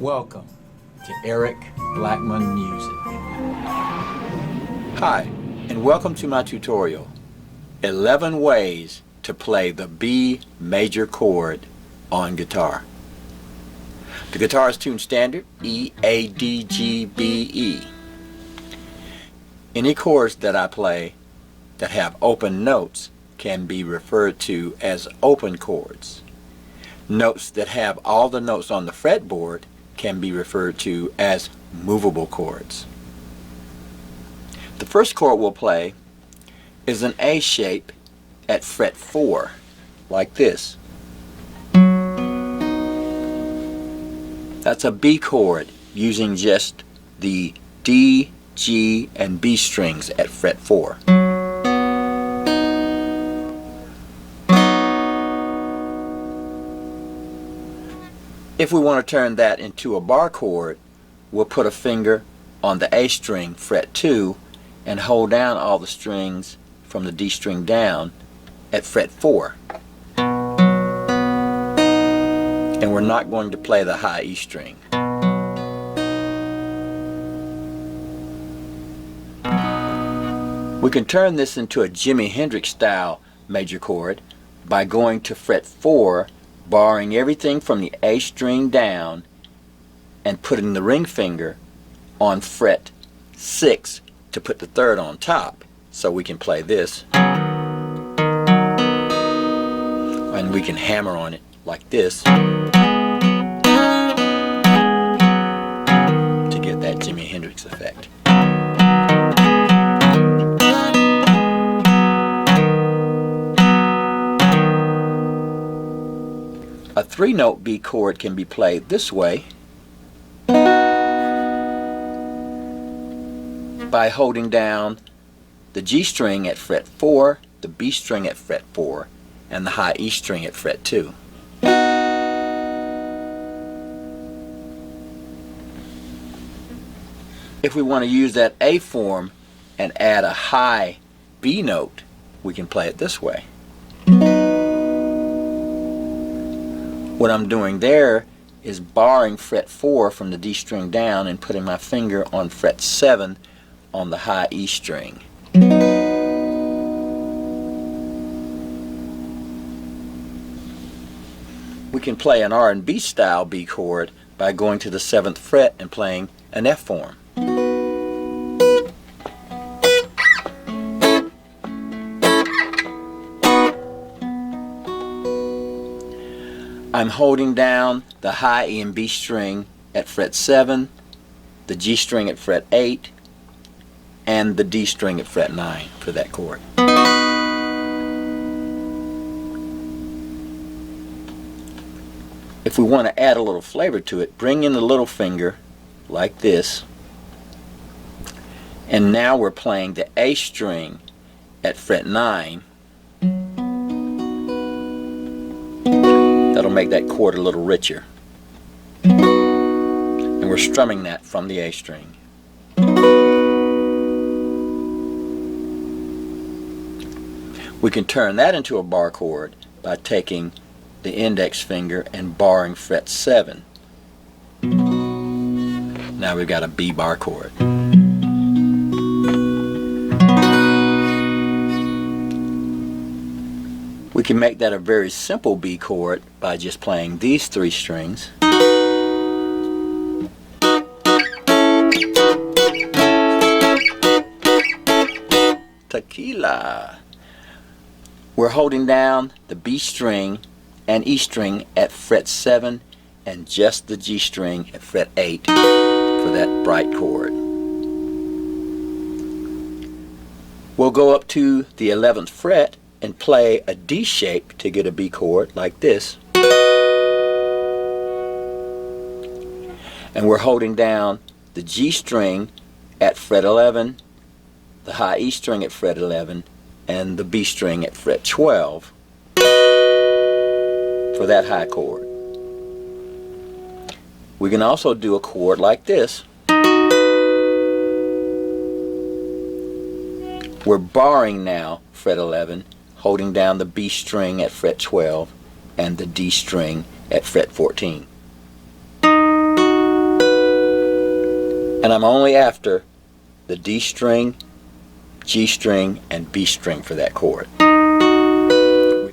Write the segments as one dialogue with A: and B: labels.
A: Welcome to Eric Blackmon Music. Hi, and welcome to my tutorial, 11 ways to play the B major chord on guitar. The guitar is tuned standard E, A, D, G, B, E. Any chords that I play that have open notes can be referred to as open chords. Notes that have all the notes on the fretboard can be referred to as movable chords. The first chord we'll play is an A shape at fret 4, like this. That's a B chord using just the D, G, and B strings at fret 4. If we want to turn that into a bar chord, we'll put a finger on the A string, fret 2, and hold down all the strings from the D string down at fret 4. And we're not going to play the high E string. We can turn this into a Jimi Hendrix style major chord by going to fret 4, barring everything from the A string down and putting the ring finger on fret 6 to put the third on top, so we can play this, and we can hammer on it like this to get that Jimi Hendrix effect. A 3-note B chord can be played this way by holding down the G string at fret 4, the B string at fret 4, and the high E string at fret 2. If we want to use that A form and add a high B note, we can play it this way. What I'm doing there is barring fret 4 from the D string down and putting my finger on fret 7 on the high E string. We can play an R&B style B chord by going to the 7th fret and playing an F form. I'm holding down the high E and B string at fret 7, the G string at fret 8, and the D string at fret 9 for that chord. If we want to add a little flavor to it, bring in the little finger like this, and now we're playing the A string at fret 9. That'll make that chord a little richer. And we're strumming that from the A string. We can turn that into a bar chord by taking the index finger and barring fret 7. Now we've got a B bar chord. We can make that a very simple B chord by just playing these 3 strings. Tequila. We're holding down the B string and E string at fret 7 and just the G string at fret 8 for that bright chord. We'll go up to the 11th fret and play a D shape to get a B chord like this. And we're holding down the G string at fret 11, the high E string at fret 11, and the B string at fret 12 for that high chord. We can also do a chord like this. We're barring now fret 11, holding down the B string at fret 12 and the D string at fret 14. And I'm only after the D string, G string, and B string for that chord.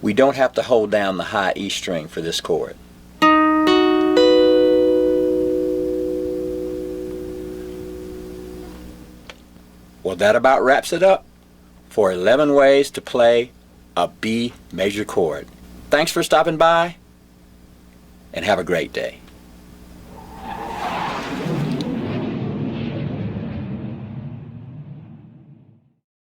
A: We don't have to hold down the high E string for this chord. Well, that about wraps it up for 11 ways to play a B major chord. Thanks for stopping by, and have a great day.